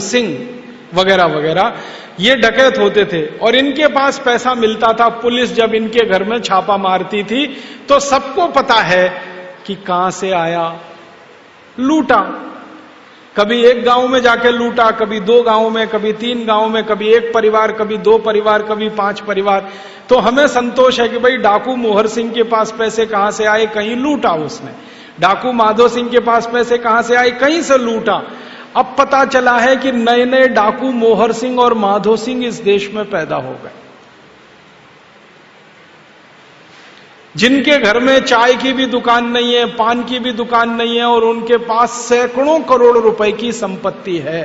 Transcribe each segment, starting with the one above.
सिंह वगैरह वगैरह, ये डकैत होते थे और इनके पास पैसा मिलता था। पुलिस जब इनके घर में छापा मारती थी तो सबको पता है कि कहां से आया, लूटा। कभी एक गांव में जाके लूटा, कभी 2 गांवों में, कभी 3 गांवों में, कभी 1 परिवार, कभी 2 परिवार, कभी 5 परिवार। तो हमें संतोष है कि भाई डाकू मोहर सिंह के पास पैसे कहां से आए, कहीं लूटा उसने। डाकू माधो सिंह के पास पैसे कहां से आए, कहीं से लूटा। अब पता चला है कि नए नए डाकू मोहर सिंह और माधो सिंह इस देश में पैदा हो गए, जिनके घर में चाय की भी दुकान नहीं है, पान की भी दुकान नहीं है और उनके पास सैकड़ों करोड़ रुपए की संपत्ति है।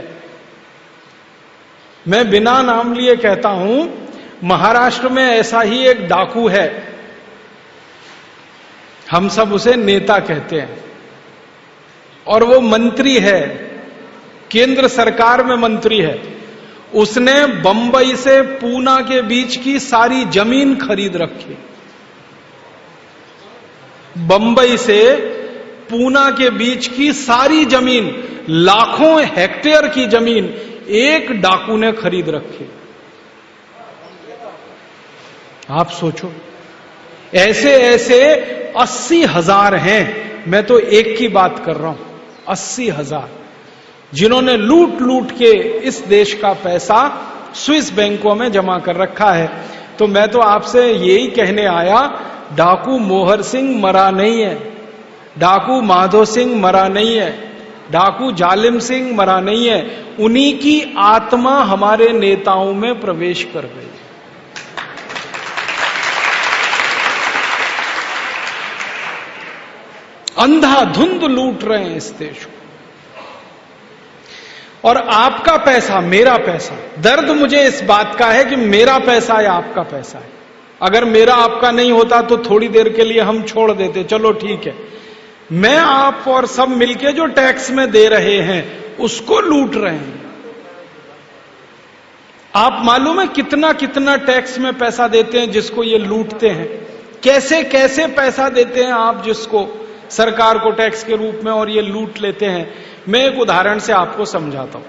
मैं बिना नाम लिए कहता हूं, महाराष्ट्र में ऐसा ही एक डाकू है, हम सब उसे नेता कहते हैं और वो मंत्री है, केंद्र सरकार में मंत्री है। उसने बंबई से पूना के बीच की सारी जमीन खरीद रखी। बंबई से पूना के बीच की सारी जमीन, लाखों हेक्टेयर की जमीन एक डाकू ने खरीद रखी। आप सोचो, ऐसे ऐसे 80,000 हैं। मैं तो एक की बात कर रहा हूं, 80,000, जिन्होंने लूट लूट के इस देश का पैसा स्विस बैंकों में जमा कर रखा है। तो मैं तो आपसे यही कहने आया, डाकू मोहर सिंह मरा नहीं है, डाकू माधो सिंह मरा नहीं है, डाकू जालिम सिंह मरा नहीं है, उन्हीं की आत्मा हमारे नेताओं में प्रवेश कर गई। अंधाधुंध लूट रहे हैं इस देश को। और आपका पैसा, मेरा पैसा, दर्द मुझे इस बात का है कि मेरा पैसा है, आपका पैसा है। अगर मेरा आपका नहीं होता तो थोड़ी देर के लिए हम छोड़ देते, चलो ठीक है। मैं आप और सब मिलके जो टैक्स में दे रहे हैं उसको लूट रहे हैं। आप मालूम है कितना कितना टैक्स में पैसा देते हैं जिसको ये लूटते हैं, कैसे कैसे पैसा देते हैं आप जिसको सरकार को टैक्स के रूप में, और ये लूट लेते हैं। मैं एक उदाहरण से आपको समझाता हूं।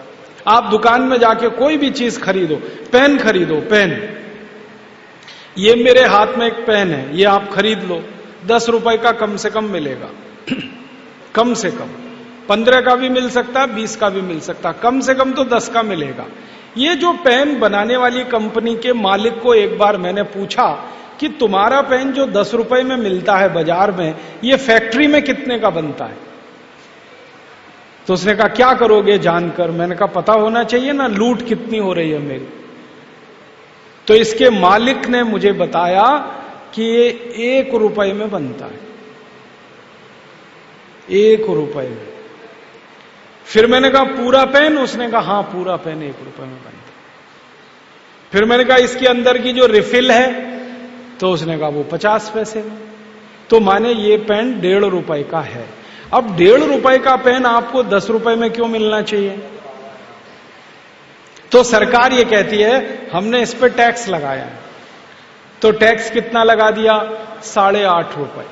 आप दुकान में जाके कोई भी चीज खरीदो, पेन खरीदो, पेन, ये मेरे हाथ में एक पेन है, ये आप खरीद लो, 10 रुपए का कम से कम मिलेगा। कम से कम 15 का भी मिल सकता है, 20 का भी मिल सकता है, कम से कम तो 10 का मिलेगा। ये जो पेन बनाने वाली कंपनी के मालिक को एक बार मैंने पूछा कि तुम्हारा पेन जो 10 रुपए में मिलता है बाजार में, ये फैक्ट्री में कितने का बनता है? तो उसने कहा क्या करोगे जानकर? मैंने कहा पता होना चाहिए ना, लूट कितनी हो रही है मेरी। तो इसके मालिक ने मुझे बताया कि ये 1 रुपए में बनता है, 1 रुपए में। फिर मैंने कहा पूरा पेन? उसने कहा हाँ पूरा पेन 1 रुपए में बनता है। फिर मैंने कहा इसके अंदर की जो रिफिल है? तो उसने कहा वो 50 पैसे में। तो माने ये पेन 1.5 रुपए का है। अब 1.5 रुपए का पेन आपको 10 रुपए में क्यों मिलना चाहिए? तो सरकार ये कहती है हमने इस पे टैक्स लगाया है। तो टैक्स कितना लगा दिया? 8.5 रुपए।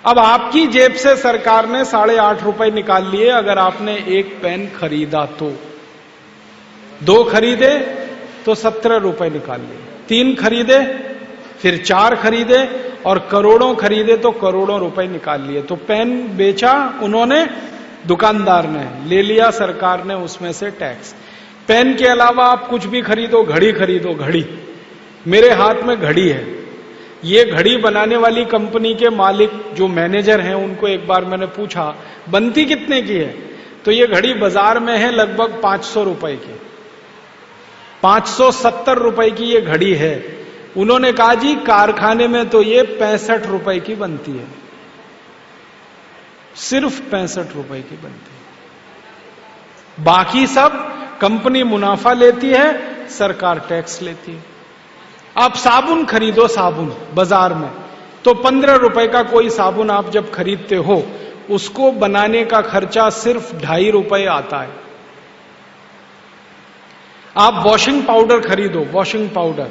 अब आपकी जेब से सरकार ने 8.5 रुपए निकाल लिए अगर आपने एक पेन खरीदा तो। 2 खरीदे तो 17 रुपए निकाल लिए, 3 खरीदे फिर 4 खरीदे और करोड़ों खरीदे तो करोड़ों रुपए निकाल लिए। तो पेन बेचा उन्होंने, दुकानदार ने ले लिया, सरकार ने उसमें से टैक्स। पेन के अलावा आप कुछ भी खरीदो, घड़ी खरीदो, घड़ी, मेरे हाथ में घड़ी है, ये घड़ी बनाने वाली कंपनी के मालिक जो मैनेजर हैं उनको एक बार मैंने पूछा बनती कितने की है? तो ये घड़ी बाजार में है लगभग 500 रुपए की, 570 रुपए की ये घड़ी है। उन्होंने कहा जी कारखाने में तो ये 65 रुपए की बनती है, सिर्फ 65 रुपए की बनती है। बाकी सब कंपनी मुनाफा लेती है, सरकार टैक्स लेती है। आप साबुन खरीदो, साबुन बाजार में तो 15 रुपए का कोई साबुन आप जब खरीदते हो उसको बनाने का खर्चा सिर्फ 2.5 रुपए आता है। आप वॉशिंग पाउडर खरीदो, वॉशिंग पाउडर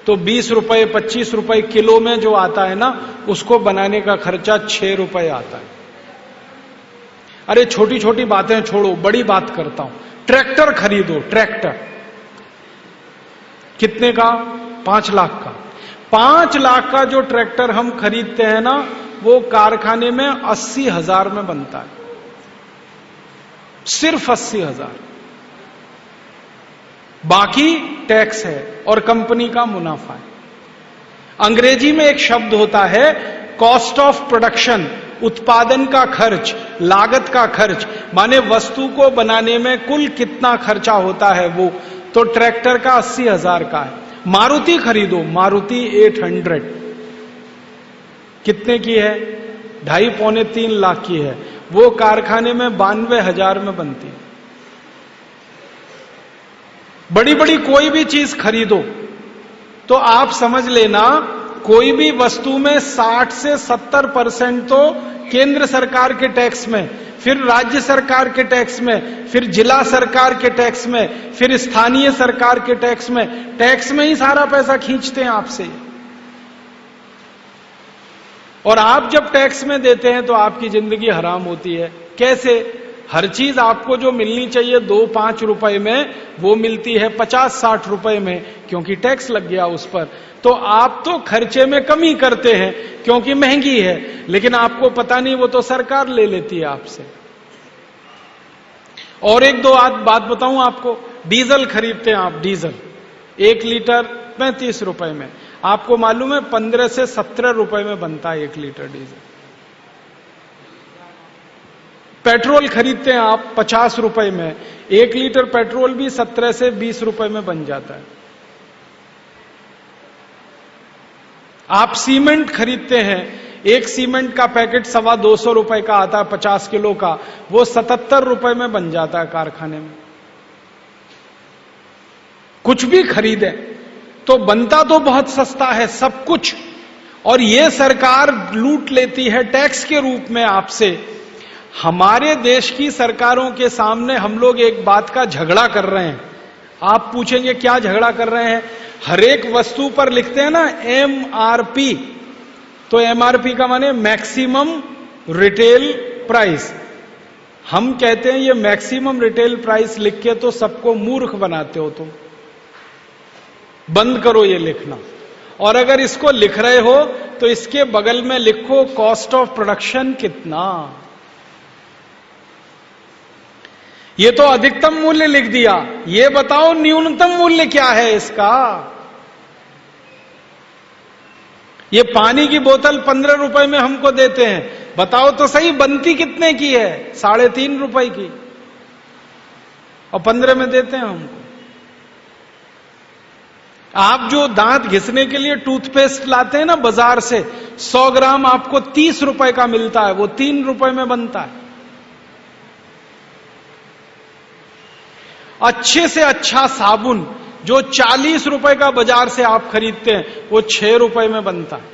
तो 20 रुपए 25 रुपए किलो में जो आता है ना, उसको बनाने का खर्चा 6 रुपए आता है। अरे छोटी छोटी बातें छोड़ो, बड़ी बात करता हूं। ट्रैक्टर खरीदो, ट्रैक्टर कितने का? 5 लाख का। 5 लाख का जो ट्रैक्टर हम खरीदते हैं ना, वो कारखाने में 80,000 में बनता है, सिर्फ 80,000। बाकी टैक्स है और कंपनी का मुनाफा है। अंग्रेजी में एक शब्द होता है कॉस्ट ऑफ प्रोडक्शन, उत्पादन का खर्च, लागत का खर्च, माने वस्तु को बनाने में कुल कितना खर्चा होता है वो। तो ट्रैक्टर का 80,000 का है। मारुति खरीदो, मारुति 800 कितने की है? 2.5-3 लाख की है। वो कारखाने में 92,000 में बनती है। बड़ी बड़ी कोई भी चीज खरीदो तो आप समझ लेना, कोई भी वस्तु में 60 से 70% तो केंद्र सरकार के टैक्स में, फिर राज्य सरकार के टैक्स में, फिर जिला सरकार के टैक्स में, फिर स्थानीय सरकार के टैक्स में ही सारा पैसा खींचते हैं आपसे। और आप जब टैक्स में देते हैं तो आपकी जिंदगी हराम होती है। कैसे? हर चीज आपको जो मिलनी चाहिए 2-5 रुपए में, वो मिलती है 50-60 रुपए में, क्योंकि टैक्स लग गया उस पर। तो आप तो खर्चे में कमी करते हैं क्योंकि महंगी है, लेकिन आपको पता नहीं वो तो सरकार ले लेती है आपसे। और 1-2 बात बताऊं आपको। डीजल खरीदते हैं आप, डीजल 1 लीटर 35 रुपए में। आपको मालूम है 15 से 17 रुपए में बनता है 1 लीटर डीजल। पेट्रोल खरीदते हैं आप 50 रुपए में, 1 लीटर पेट्रोल भी 17 से 20 रुपए में बन जाता है। आप सीमेंट खरीदते हैं, एक सीमेंट का पैकेट 225 रुपए का आता है 50 किलो का, वो 77 रुपए में बन जाता है कारखाने में। कुछ भी खरीदे तो बनता तो बहुत सस्ता है सब कुछ, और ये सरकार लूट लेती है टैक्स के रूप में आपसे। हमारे देश की सरकारों के सामने हम लोग एक बात का झगड़ा कर रहे हैं। आप पूछेंगे क्या झगड़ा कर रहे हैं? हर एक वस्तु पर लिखते हैं ना MRP, तो MRP का माने मैक्सिमम रिटेल प्राइस। हम कहते हैं ये मैक्सिमम रिटेल प्राइस लिख के तो सबको मूर्ख बनाते हो तुम, बंद करो ये लिखना। और अगर इसको लिख रहे हो तो इसके बगल में लिखो कॉस्ट ऑफ प्रोडक्शन कितना। ये तो अधिकतम मूल्य लिख दिया, ये बताओ न्यूनतम मूल्य क्या है इसका। ये पानी की बोतल 15 रुपए में हमको देते हैं, बताओ तो सही बनती कितने की है? 3.5 रुपए की, और 15 में देते हैं हमको। आप जो दांत घिसने के लिए टूथपेस्ट लाते हैं ना बाजार से, 100 ग्राम आपको 30 रुपए का मिलता है, वो 3 रुपए में बनता है। अच्छे से अच्छा साबुन जो 40 रुपए का बाजार से आप खरीदते हैं, वो 6 रुपए में बनता है।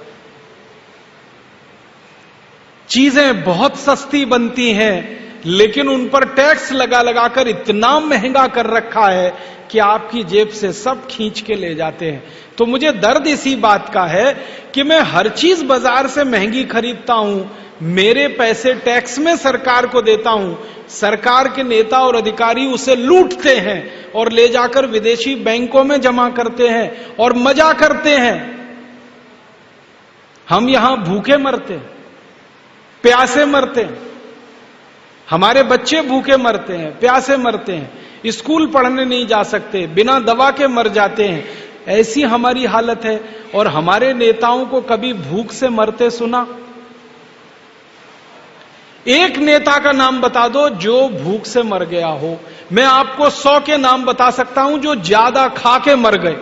चीजें बहुत सस्ती बनती हैं, लेकिन उन पर टैक्स लगा लगाकर इतना महंगा कर रखा है कि आपकी जेब से सब खींच के ले जाते हैं। तो मुझे दर्द इसी बात का है कि मैं हर चीज बाजार से महंगी खरीदता हूं, मेरे पैसे टैक्स में सरकार को देता हूं, सरकार के नेता और अधिकारी उसे लूटते हैं और ले जाकर विदेशी बैंकों में जमा करते हैं और मजा करते हैं। हम यहां भूखे मरते हैं, प्यासे मरते हैं, हमारे बच्चे भूखे मरते हैं, प्यासे मरते हैं, स्कूल पढ़ने नहीं जा सकते, बिना दवा के मर जाते हैं। ऐसी हमारी हालत है। और हमारे नेताओं को कभी भूख से मरते सुना? एक नेता का नाम बता दो जो भूख से मर गया हो। मैं आपको 100 के नाम बता सकता हूं जो ज्यादा खा के मर गए।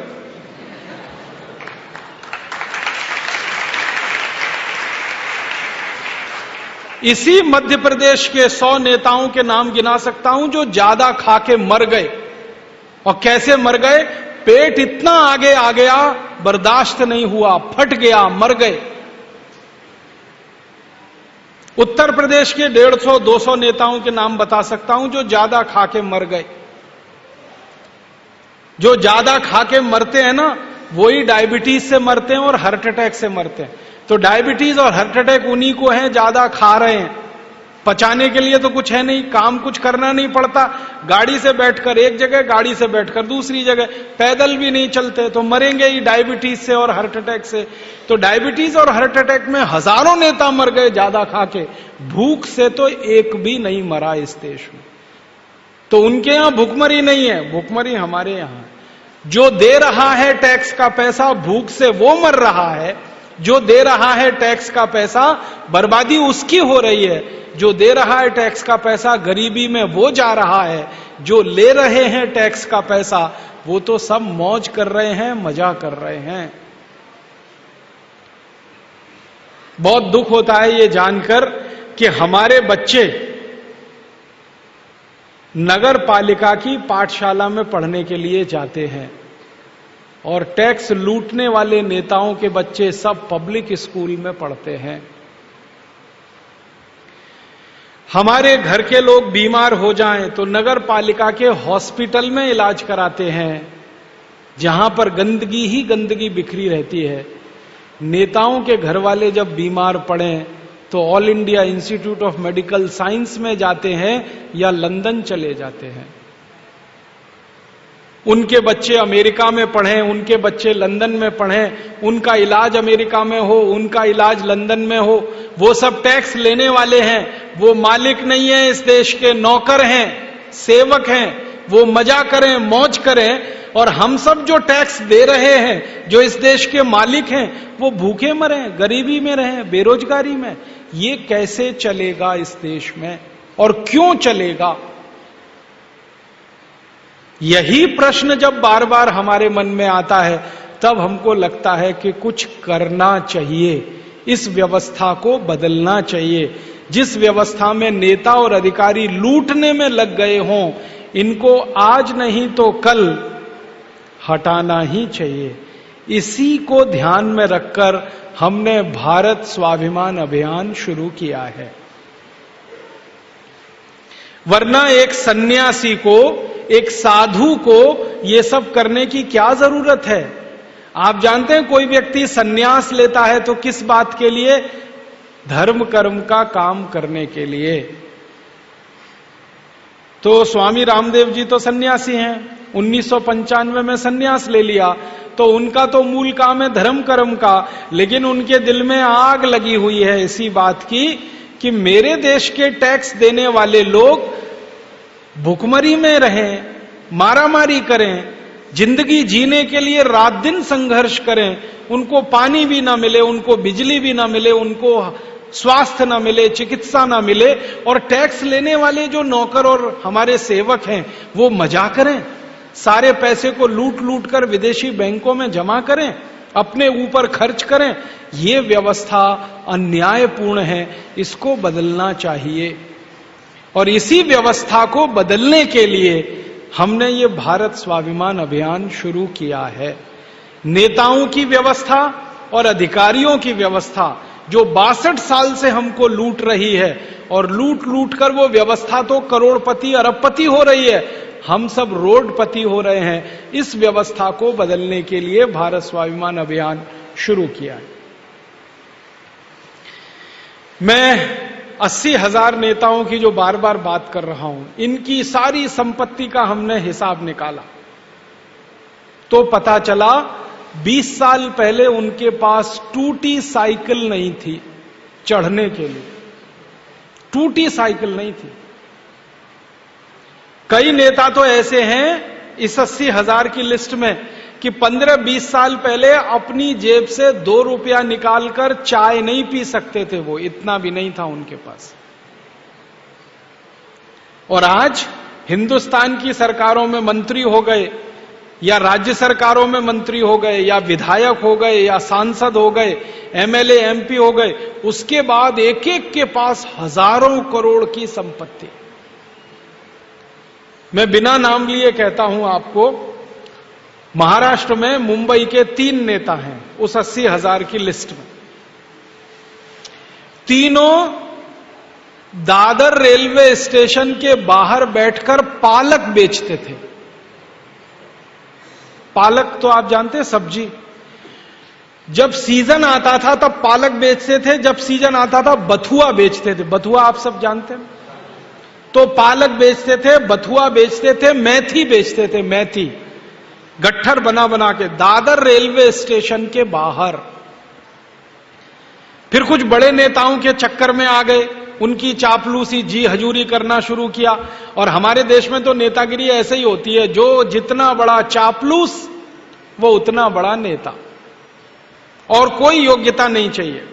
इसी मध्य प्रदेश के 100 नेताओं के नाम गिना सकता हूं जो ज्यादा खा के मर गए। और कैसे मर गए? पेट इतना आगे आ गया, बर्दाश्त नहीं हुआ, फट गया, मर गए। उत्तर प्रदेश के 150-200 नेताओं के नाम बता सकता हूं जो ज्यादा खा के मर गए। जो ज्यादा खा के मरते हैं ना, वही डायबिटीज से मरते हैं और हार्ट अटैक से मरते हैं। तो डायबिटीज और हार्ट अटैक उन्हीं को है ज्यादा खा रहे हैं। पचाने के लिए तो कुछ है नहीं, काम कुछ करना नहीं पड़ता, गाड़ी से बैठकर एक जगह, गाड़ी से बैठकर दूसरी जगह, पैदल भी नहीं चलते, तो मरेंगे ही डायबिटीज से और हार्ट अटैक से। तो डायबिटीज और हार्ट अटैक में हजारों नेता मर गए ज्यादा खा के, भूख से तो एक भी नहीं मरा इस देश में। तो उनके यहां भूखमरी नहीं है, भूखमरी हमारे यहां। जो दे रहा है टैक्स का पैसा भूख से वो मर रहा है, जो दे रहा है टैक्स का पैसा बर्बादी उसकी हो रही है, जो दे रहा है टैक्स का पैसा गरीबी में वो जा रहा है, जो ले रहे हैं टैक्स का पैसा वो तो सब मौज कर रहे हैं, मजा कर रहे हैं। बहुत दुख होता है ये जानकर कि हमारे बच्चे नगर पालिका की पाठशाला में पढ़ने के लिए जाते हैं और टैक्स लूटने वाले नेताओं के बच्चे सब पब्लिक स्कूल में पढ़ते हैं। हमारे घर के लोग बीमार हो जाएं तो नगर पालिका के हॉस्पिटल में इलाज कराते हैं, जहां पर गंदगी ही गंदगी बिखरी रहती है। नेताओं के घर वाले जब बीमार पड़े तो all India institute of medical science में जाते हैं या लंदन चले जाते हैं। उनके बच्चे अमेरिका में पढ़ें, उनके बच्चे लंदन में पढ़ें, उनका इलाज अमेरिका में हो, उनका इलाज लंदन में हो, वो सब टैक्स लेने वाले हैं, वो मालिक नहीं है इस देश के, नौकर हैं, सेवक हैं। वो मजा करें, मौज करें, और हम सब जो टैक्स दे रहे हैं, जो इस देश के मालिक हैं, वो भूखे मरें, गरीबी में रहें, बेरोजगारी में। ये कैसे चलेगा इस देश में और क्यों चलेगा? यही प्रश्न जब बार बार हमारे मन में आता है तब हमको लगता है कि कुछ करना चाहिए, इस व्यवस्था को बदलना चाहिए। जिस व्यवस्था में नेता और अधिकारी लूटने में लग गए हों, इनको आज नहीं तो कल हटाना ही चाहिए। इसी को ध्यान में रखकर हमने भारत स्वाभिमान अभियान शुरू किया है। वरना एक सन्यासी को, एक साधु को ये सब करने की क्या जरूरत है? आप जानते हैं कोई व्यक्ति सन्यास लेता है तो किस बात के लिए? धर्म कर्म का काम करने के लिए। तो स्वामी रामदेव जी तो सन्यासी हैं, 1995 में सन्यास ले लिया, तो उनका तो मूल काम है धर्म कर्म का, लेकिन उनके दिल में आग लगी हुई है इसी बात की कि मेरे देश के टैक्स देने वाले लोग भुखमरी में रहें, मारामारी करें, जिंदगी जीने के लिए रात दिन संघर्ष करें, उनको पानी भी ना मिले, उनको बिजली भी ना मिले, उनको स्वास्थ्य ना मिले, चिकित्सा ना मिले, और टैक्स लेने वाले जो नौकर और हमारे सेवक हैं वो मजा करें, सारे पैसे को लूट लूट कर विदेशी बैंकों में जमा करें, अपने ऊपर खर्च करें। ये व्यवस्था अन्यायपूर्ण है, इसको बदलना चाहिए। और इसी व्यवस्था को बदलने के लिए हमने ये भारत स्वाभिमान अभियान शुरू किया है। नेताओं की व्यवस्था और अधिकारियों की व्यवस्था जो 62 साल से हमको लूट रही है, और लूट लूट कर वो व्यवस्था तो करोड़पति अरबपति हो रही है, हम सब रोडपति हो रहे हैं। इस व्यवस्था को बदलने के लिए भारत स्वाभिमान अभियान शुरू किया है। मैं 80,000 नेताओं की जो बार बार बात कर रहा हूं, इनकी सारी संपत्ति का हमने हिसाब निकाला तो पता चला 20 साल पहले उनके पास टूटी साइकिल नहीं थी चढ़ने के लिए, टूटी साइकिल नहीं थी। कई नेता तो ऐसे हैं इस 80,000 की लिस्ट में कि 15-20 साल पहले अपनी जेब से 2 रुपया निकालकर चाय नहीं पी सकते थे, वो इतना भी नहीं था उनके पास। और आज हिंदुस्तान की सरकारों में मंत्री हो गए, या राज्य सरकारों में मंत्री हो गए, या विधायक हो गए, या सांसद हो गए, एमएलए एमपी हो गए, उसके बाद एक एक के पास हजारों करोड़ की संपत्ति। मैं बिना नाम लिए कहता हूं आपको, महाराष्ट्र में मुंबई के 3 नेता हैं उस 80,000 की लिस्ट में। तीनों दादर रेलवे स्टेशन के बाहर बैठकर पालक बेचते थे। पालक तो आप जानते हैं, सब्जी। जब सीजन आता था तब पालक बेचते थे, जब सीजन आता था बथुआ बेचते थे। बथुआ आप सब जानते हैं। तो पालक बेचते थे, बथुआ बेचते थे, मेथी बेचते थे, मेथी गट्ठर बना बना के दादर रेलवे स्टेशन के बाहर। फिर कुछ बड़े नेताओं के चक्कर में आ गए, उनकी चापलूसी जी हजूरी करना शुरू किया। और हमारे देश में तो नेतागिरी ऐसे ही होती है, जो जितना बड़ा चापलूस वो उतना बड़ा नेता, और कोई योग्यता नहीं चाहिए।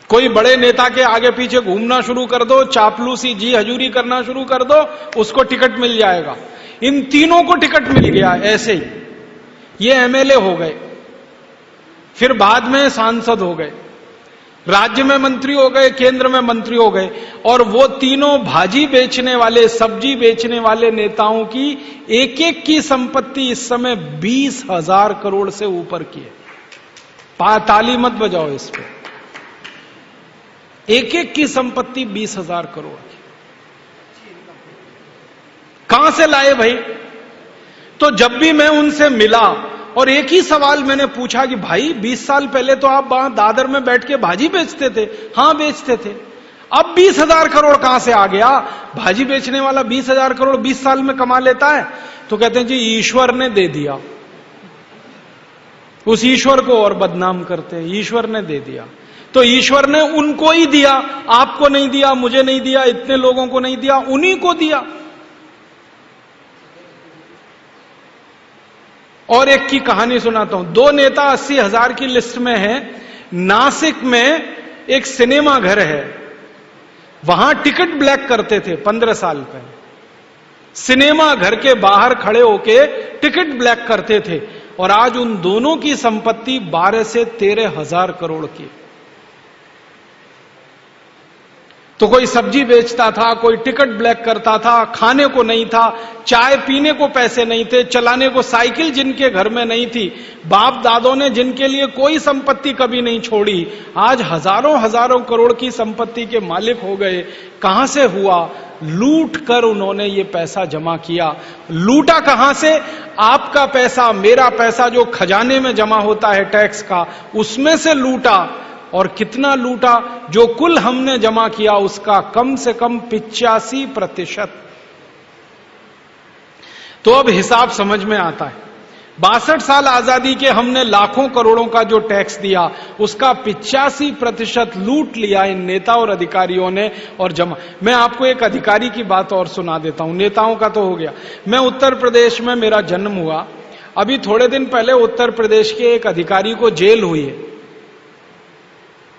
कोई बड़े नेता के आगे पीछे घूमना शुरू कर दो, चापलूसी जी हजूरी करना शुरू कर दो, उसको टिकट मिल जाएगा। इन तीनों को टिकट मिल गया ऐसे ही। ये एमएलए हो गए, फिर बाद में सांसद हो गए, राज्य में मंत्री हो गए, केंद्र में मंत्री हो गए। और वो तीनों भाजी बेचने वाले, सब्जी बेचने वाले नेताओं की एक एक की संपत्ति इस समय 20,000 करोड़ से ऊपर की है। ताली मत बजाओ इस पे। एक एक की संपत्ति 20,000 करोड़ की। कहां से लाए भाई? तो जब भी मैं उनसे मिला और एक ही सवाल मैंने पूछा कि भाई 20 साल पहले तो आप वहां दादर में बैठ के भाजी बेचते थे। हां बेचते थे। अब 20,000 करोड़ कहां से आ गया? भाजी बेचने वाला 20,000 करोड़ 20 साल में कमा लेता है? तो कहते हैं जी ईश्वर ने दे दिया। उस ईश्वर को और बदनाम करते हैं, ईश्वर ने दे दिया। तो ईश्वर ने उनको ही दिया, आपको नहीं दिया, मुझे नहीं दिया, इतने लोगों को नहीं दिया, उन्हीं को दिया। और एक की कहानी सुनाता हूं। दो नेता 80,000 की लिस्ट में हैं। नासिक में एक सिनेमा घर है, वहां टिकट ब्लैक करते थे 15 साल पहले। सिनेमा घर के बाहर खड़े होके टिकट ब्लैक करते थे। और आज उन दोनों की संपत्ति 12 से 13,000 करोड़ की। तो कोई सब्जी बेचता था, कोई टिकट ब्लैक करता था, खाने को नहीं था, चाय पीने को पैसे नहीं थे, चलाने को साइकिल जिनके घर में नहीं थी, बाप दादों ने जिनके लिए कोई संपत्ति कभी नहीं छोड़ी, आज हजारों हजारों करोड़ की संपत्ति के मालिक हो गए। कहां से हुआ? लूट कर उन्होंने ये पैसा जमा किया। लूटा कहां से? आपका पैसा, मेरा पैसा जो खजाने में जमा होता है टैक्स का, उसमें से लूटा। और कितना लूटा? जो कुल हमने जमा किया उसका कम से कम 85%। तो अब हिसाब समझ में आता है। 62 साल आजादी के हमने लाखों करोड़ों का जो टैक्स दिया, उसका 85% लूट लिया इन नेता और अधिकारियों ने और जमा। मैं आपको एक अधिकारी की बात और सुना देता हूं। नेताओं का तो हो गया। मैं उत्तर प्रदेश में, मेरा जन्म हुआ। अभी थोड़े दिन पहले उत्तर प्रदेश के एक अधिकारी को जेल हुई है।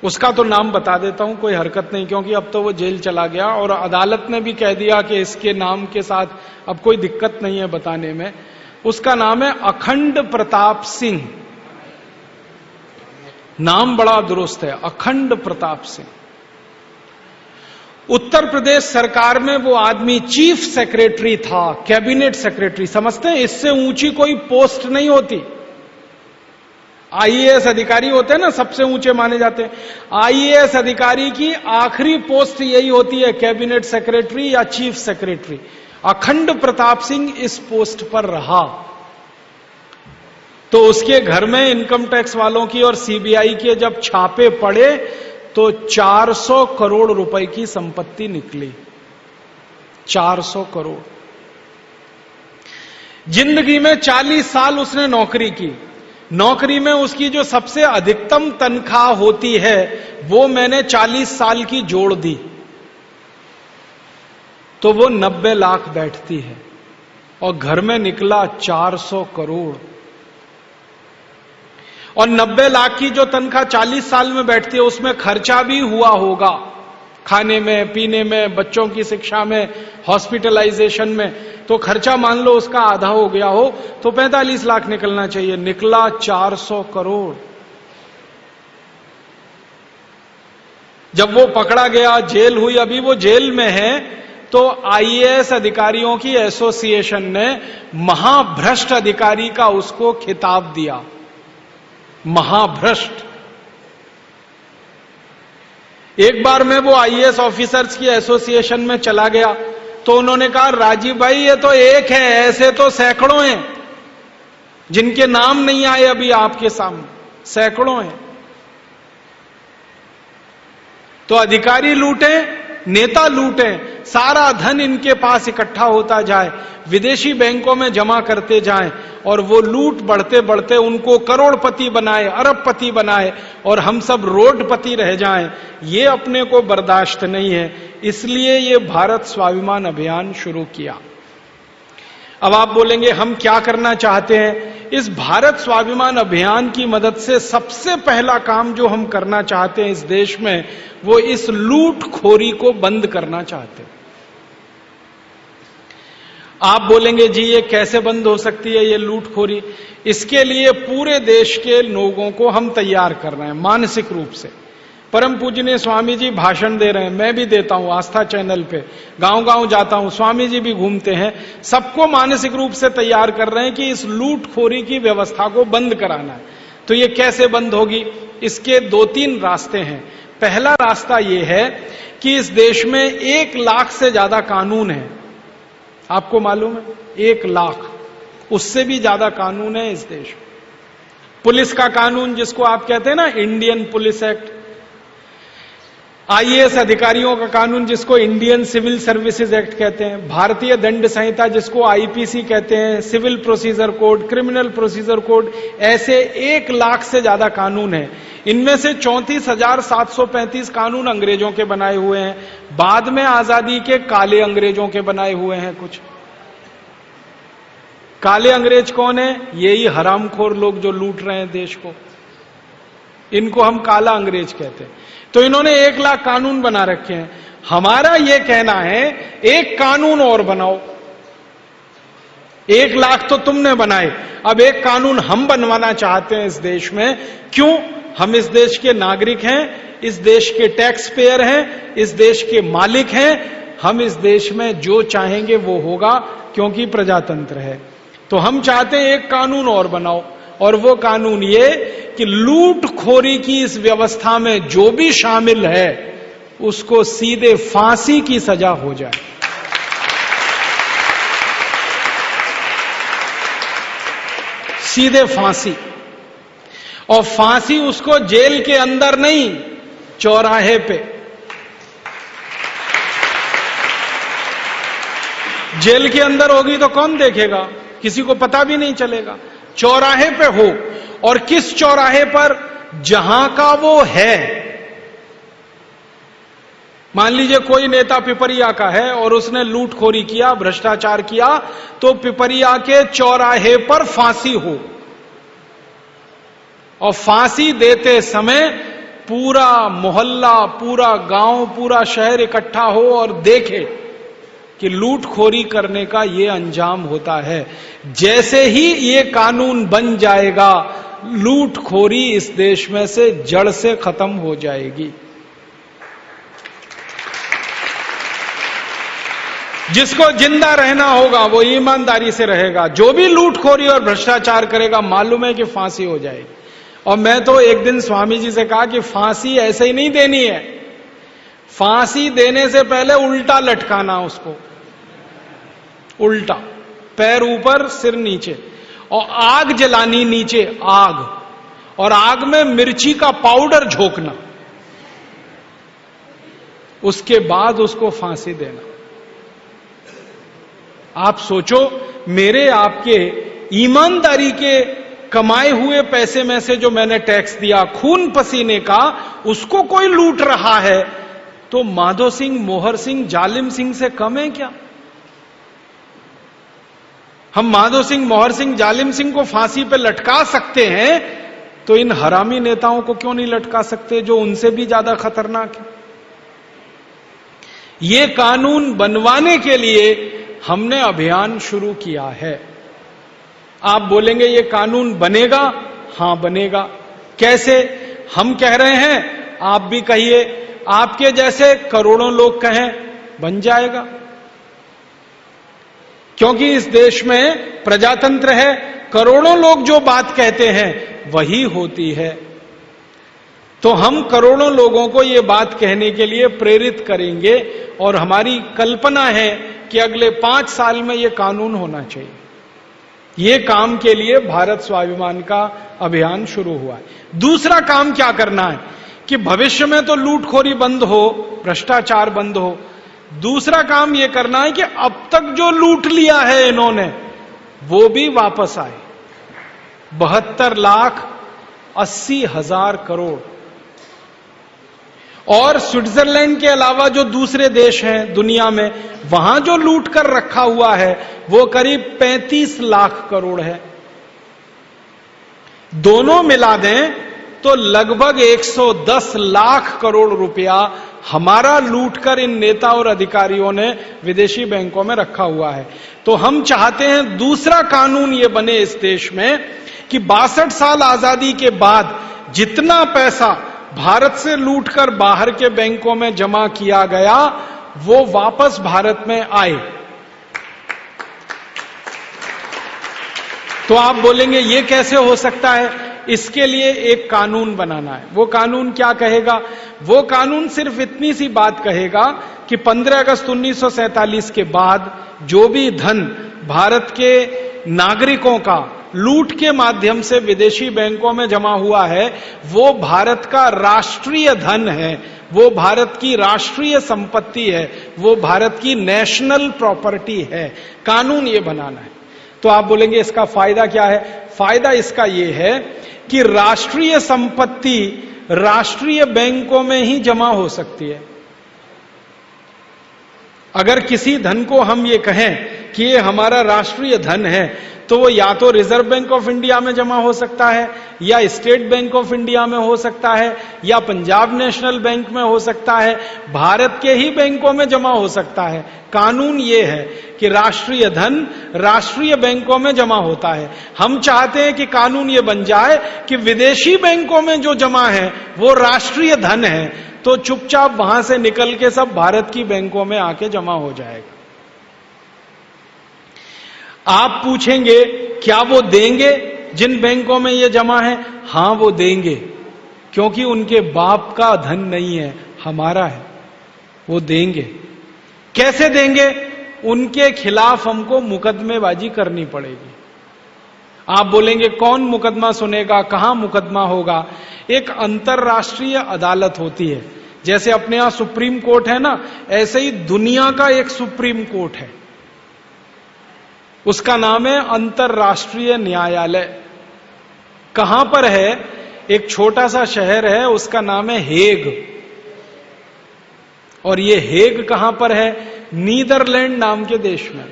उसका तो नाम बता देता हूं, कोई हरकत नहीं, क्योंकि अब तो वो जेल चला गया और अदालत ने भी कह दिया कि इसके नाम के साथ अब कोई दिक्कत नहीं है बताने में। उसका नाम है अखंड प्रताप सिंह। नाम बड़ा दुरुस्त है, अखंड प्रताप सिंह। उत्तर प्रदेश सरकार में वो आदमी चीफ सेक्रेटरी था, कैबिनेट सेक्रेटरी। समझते हैं, इससे ऊंची कोई पोस्ट नहीं होती। आईएएस अधिकारी होते हैं ना, सबसे ऊंचे माने जाते हैं। आईएएस अधिकारी की आखिरी पोस्ट यही होती है, कैबिनेट सेक्रेटरी या चीफ सेक्रेटरी। अखंड प्रताप सिंह इस पोस्ट पर रहा। तो उसके घर में इनकम टैक्स वालों की और सीबीआई के जब छापे पड़े तो 400 करोड़ रुपए की संपत्ति निकली। 400 करोड़। जिंदगी में 40 साल उसने नौकरी की। नौकरी में उसकी जो सबसे अधिकतम तनख्वाह होती है वो मैंने 40 साल की जोड़ दी, तो वो 90 लाख बैठती है। और घर में निकला 400 करोड़। और 90 लाख की जो तनख्वाह 40 साल में बैठती है, उसमें खर्चा भी हुआ होगा, खाने में, पीने में, बच्चों की शिक्षा में, हॉस्पिटलाइजेशन में। तो खर्चा मान लो उसका आधा हो गया हो तो 45 लाख निकलना चाहिए। निकला 400 करोड़। जब वो पकड़ा गया, जेल हुई, अभी वो जेल में है, तो आईएएस अधिकारियों की एसोसिएशन ने महाभ्रष्ट अधिकारी का उसको खिताब दिया। महाभ्रष्ट। एक बार मैं वो आईएएस ऑफिसर्स की एसोसिएशन में चला गया तो उन्होंने कहा, राजीव भाई ये तो एक है, ऐसे तो सैकड़ों हैं जिनके नाम नहीं आए अभी आपके सामने। सैकड़ों हैं। तो अधिकारी लूटे, नेता लूटे, सारा धन इनके पास इकट्ठा होता जाए, विदेशी बैंकों में जमा करते जाएं और वो लूट बढ़ते बढ़ते उनको करोड़पति बनाए, अरबपति बनाए और हम सब रोडपति रह जाएं। ये अपने को बर्दाश्त नहीं है, इसलिए ये भारत स्वाभिमान अभियान शुरू किया। अब आप बोलेंगे हम क्या करना चाहते हैं? इस भारत स्वाभिमान अभियान की मदद से सबसे पहला काम जो हम करना चाहते हैं इस देश में, वो इस लूटखोरी को बंद करना चाहते हैं। आप बोलेंगे जी ये कैसे बंद हो सकती है ये लूटखोरी? इसके लिए पूरे देश के लोगों को हम तैयार कर रहे हैं मानसिक रूप से। परम पूजनीय स्वामी जी भाषण दे रहे हैं, मैं भी देता हूं आस्था चैनल पे, गांव गांव जाता हूं, स्वामी जी भी घूमते हैं, सबको मानसिक रूप से तैयार कर रहे हैं कि इस लूटखोरी की व्यवस्था को बंद कराना है। तो ये कैसे बंद होगी? इसके 2-3 रास्ते हैं। पहला रास्ता ये है कि इस देश में 1 लाख से ज्यादा कानून है। आपको मालूम है 1 लाख, उससे भी ज्यादा कानून है इस देश में। पुलिस का कानून जिसको आप कहते हैं ना इंडियन पुलिस एक्ट, आईएएस अधिकारियों का कानून जिसको इंडियन सिविल सर्विसेज एक्ट कहते हैं, भारतीय दंड संहिता जिसको आईपीसी कहते हैं, civil procedure code, criminal procedure code, ऐसे 1 लाख से ज्यादा कानून हैं। इनमें से 34,735 कानून अंग्रेजों के बनाए हुए हैं, बाद में आजादी के काले अंग्रेजों के बनाए हुए हैं कुछ। काले अंग्रेज कौन है? यही हरामखोर लोग जो लूट रहे हैं देश को, इनको हम काला अंग्रेज कहते हैं। तो इन्होंने 1 लाख कानून बना रखे हैं। हमारा यह कहना है एक कानून और बनाओ। 1 लाख तो तुमने बनाए, अब एक कानून हम बनवाना चाहते हैं इस देश में। क्यों? हम इस देश के नागरिक हैं, इस देश के टैक्स पेयर हैं, इस देश के मालिक हैं। हम इस देश में जो चाहेंगे वो होगा, क्योंकि प्रजातंत्र है। तो हम चाहते हैं एक कानून और बनाओ, और वो कानून ये कि लूटखोरी की इस व्यवस्था में जो भी शामिल है उसको सीधे फांसी की सजा हो जाए। सीधे फांसी, और फांसी उसको जेल के अंदर नहीं, चौराहे पे। जेल के अंदर होगी तो कौन देखेगा? किसी को पता भी नहीं चलेगा। चौराहे पे हो, और किस चौराहे पर? जहां का वो है। मान लीजिए कोई नेता पिपरिया का है और उसने लूटखोरी किया, भ्रष्टाचार किया, तो पिपरिया के चौराहे पर फांसी हो, और फांसी देते समय पूरा मोहल्ला, पूरा गांव, पूरा शहर इकट्ठा हो और देखे कि लूटखोरी करने का ये अंजाम होता है। जैसे ही ये कानून बन जाएगा, लूटखोरी इस देश में से जड़ से खत्म हो जाएगी। जिसको जिंदा रहना होगा वो ईमानदारी से रहेगा, जो भी लूटखोरी और भ्रष्टाचार करेगा मालूम है कि फांसी हो जाएगी। और मैं तो एक दिन स्वामी जी से कहा कि फांसी ऐसे ही नहीं देनी है, फांसी देने से पहले उल्टा लटकाना उसको, उल्टा, पैर ऊपर सिर नीचे, और आग जलानी नीचे, आग, और आग में मिर्ची का पाउडर झोंकना, उसके बाद उसको फांसी देना। आप सोचो, मेरे आपके ईमानदारी के कमाए हुए पैसे में से जो मैंने टैक्स दिया, खून पसीने का, उसको कोई लूट रहा है, तो माधो सिंह, मोहर सिंह, जालिम सिंह से कम है क्या? हम माधो सिंह, मोहर सिंह, जालिम सिंह को फांसी पे लटका सकते हैं, तो इन हरामी नेताओं को क्यों नहीं लटका सकते जो उनसे भी ज्यादा खतरनाक है? ये कानून बनवाने के लिए हमने अभियान शुरू किया है। आप बोलेंगे ये कानून बनेगा? हां बनेगा। कैसे? हम कह रहे हैं, आप भी कहिए, आपके जैसे करोड़ों लोग कहें, बन जाएगा। क्योंकि इस देश में प्रजातंत्र है, करोड़ों लोग जो बात कहते हैं वही होती है। तो हम करोड़ों लोगों को ये बात कहने के लिए प्रेरित करेंगे, और हमारी कल्पना है कि अगले 5 साल में ये कानून होना चाहिए। ये काम के लिए भारत स्वाभिमान का अभियान शुरू हुआ है। दूसरा काम क्या करना है कि भविष्य में तो लूटखोरी बंद हो, भ्रष्टाचार बंद हो। दूसरा काम यह करना है कि अब तक जो लूट लिया है इन्होंने वो भी वापस आए। 72,80,000 करोड़। और स्विट्जरलैंड के अलावा जो दूसरे देश हैं दुनिया में, वहां जो लूट कर रखा हुआ है वो करीब 35 लाख करोड़ है। दोनों मिला दें तो लगभग 110 लाख करोड़ रुपया हमारा लूटकर इन नेता और अधिकारियों ने विदेशी बैंकों में रखा हुआ है। तो हम चाहते हैं दूसरा कानून ये बने इस देश में कि 62 साल आजादी के बाद जितना पैसा भारत से लूटकर बाहर के बैंकों में जमा किया गया वो वापस भारत में आए। तो आप बोलेंगे ये कैसे हो सकता है? इसके लिए एक कानून बनाना है। वो कानून क्या कहेगा? वो कानून सिर्फ इतनी सी बात कहेगा कि 15 अगस्त 1947 के बाद जो भी धन भारत के नागरिकों का लूट के माध्यम से विदेशी बैंकों में जमा हुआ है वो भारत का राष्ट्रीय धन है, वो भारत की राष्ट्रीय संपत्ति है, वो भारत की नेशनल प्रॉपर्टी है। कानून ये बनाना है। तो आप बोलेंगे इसका फायदा क्या है? फायदा इसका यह है कि राष्ट्रीय संपत्ति राष्ट्रीय बैंकों में ही जमा हो सकती है। अगर किसी धन को हम ये कहें कि ये हमारा राष्ट्रीय धन है तो वो या तो रिजर्व बैंक ऑफ इंडिया में जमा हो सकता है, या स्टेट बैंक ऑफ इंडिया में हो सकता है, या पंजाब नेशनल बैंक में हो सकता है, भारत के ही बैंकों में जमा हो सकता है। कानून ये है कि राष्ट्रीय धन राष्ट्रीय बैंकों में जमा होता है। हम चाहते हैं कि कानून ये बन जाए कि विदेशी बैंकों में जो जमा है वो राष्ट्रीय धन है, तो चुपचाप वहां से निकल के सब भारत की बैंकों में आके जमा हो जाएगा। आप पूछेंगे क्या वो देंगे जिन बैंकों में ये जमा है? हां वो देंगे, क्योंकि उनके बाप का धन नहीं है, हमारा है। वो देंगे। कैसे देंगे? उनके खिलाफ हमको मुकदमेबाजी करनी पड़ेगी। आप बोलेंगे कौन मुकदमा सुनेगा, कहां मुकदमा होगा? एक अंतरराष्ट्रीय अदालत होती है। जैसे अपने यहां सुप्रीम कोर्ट है ना, ऐसे ही दुनिया का एक सुप्रीम कोर्ट है, उसका नाम है अंतरराष्ट्रीय न्यायालय। कहां पर है? एक छोटा सा शहर है, उसका नाम है हेग। और ये हेग कहां पर है? नीदरलैंड नाम के देश में।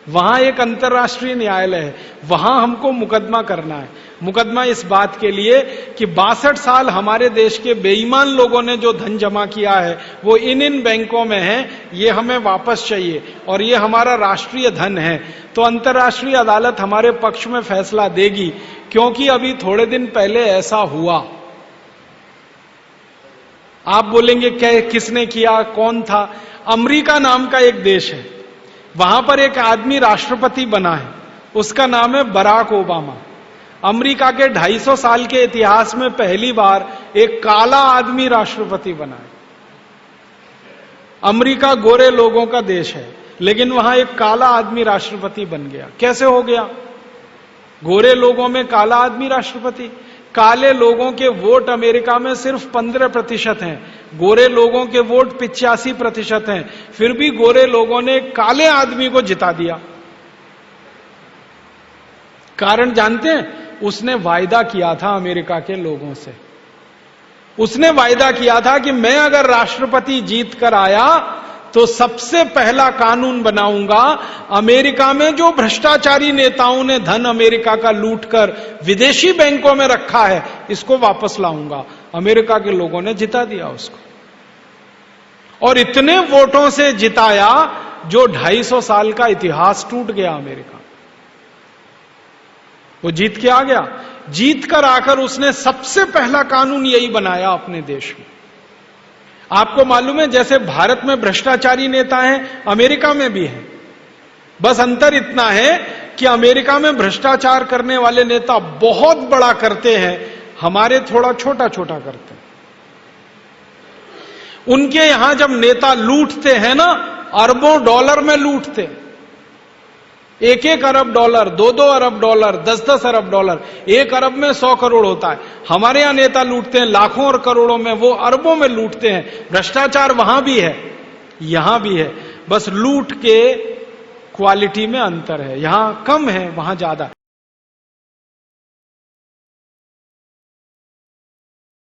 वहां एक अंतरराष्ट्रीय न्यायालय है, वहां हमको मुकदमा करना है। मुकदमा इस बात के लिए कि 62 साल हमारे देश के बेईमान लोगों ने जो धन जमा किया है वो इन बैंकों में है, ये हमें वापस चाहिए और ये हमारा राष्ट्रीय धन है। तो अंतरराष्ट्रीय अदालत हमारे पक्ष में फैसला देगी, क्योंकि अभी थोड़े दिन पहले ऐसा हुआ। आप बोलेंगे क्या, किसने किया, कौन था? अमेरिका नाम का एक देश है, वहां पर एक आदमी राष्ट्रपति बना है, उसका नाम है बराक ओबामा। अमेरिका के 250 साल के इतिहास में पहली बार एक काला आदमी राष्ट्रपति बना है। अमेरिका गोरे लोगों का देश है, लेकिन वहां एक काला आदमी राष्ट्रपति बन गया। कैसे हो गया? गोरे लोगों में काला आदमी राष्ट्रपति। काले लोगों के वोट अमेरिका में सिर्फ 15% हैं, गोरे लोगों के वोट 85% हैं, फिर भी गोरे लोगों ने काले आदमी को जिता दिया। कारण जानते हैं? उसने वायदा किया था अमेरिका के लोगों से। उसने वायदा किया था कि मैं अगर राष्ट्रपति जीत कर आया तो सबसे पहला कानून बनाऊंगा, अमेरिका में जो भ्रष्टाचारी नेताओं ने धन अमेरिका का लूटकर विदेशी बैंकों में रखा है, इसको वापस लाऊंगा। अमेरिका के लोगों ने जिता दिया उसको, और इतने वोटों से जिताया जो 250 साल का इतिहास टूट गया अमेरिका। वो जीत के आ गया। जीत कर आकर उसने सबसे पहला कानून यही बनाया अपने देश में। आपको मालूम है, जैसे भारत में भ्रष्टाचारी नेता हैं, अमेरिका में भी हैं। बस अंतर इतना है कि अमेरिका में भ्रष्टाचार करने वाले नेता बहुत बड़ा करते हैं, हमारे थोड़ा छोटा छोटा करते हैं। उनके यहां जब नेता लूटते हैं ना, अरबों डॉलर में लूटते हैं। एक एक अरब डॉलर, 2-2 अरब डॉलर, 10-10 अरब डॉलर, 1 अरब में 100 करोड़ होता है। हमारे यहां नेता लूटते हैं लाखों और करोड़ों में, वो अरबों में लूटते हैं। भ्रष्टाचार वहां भी है, यहां भी है, बस लूट के क्वालिटी में अंतर है, यहां कम है, वहां ज्यादा।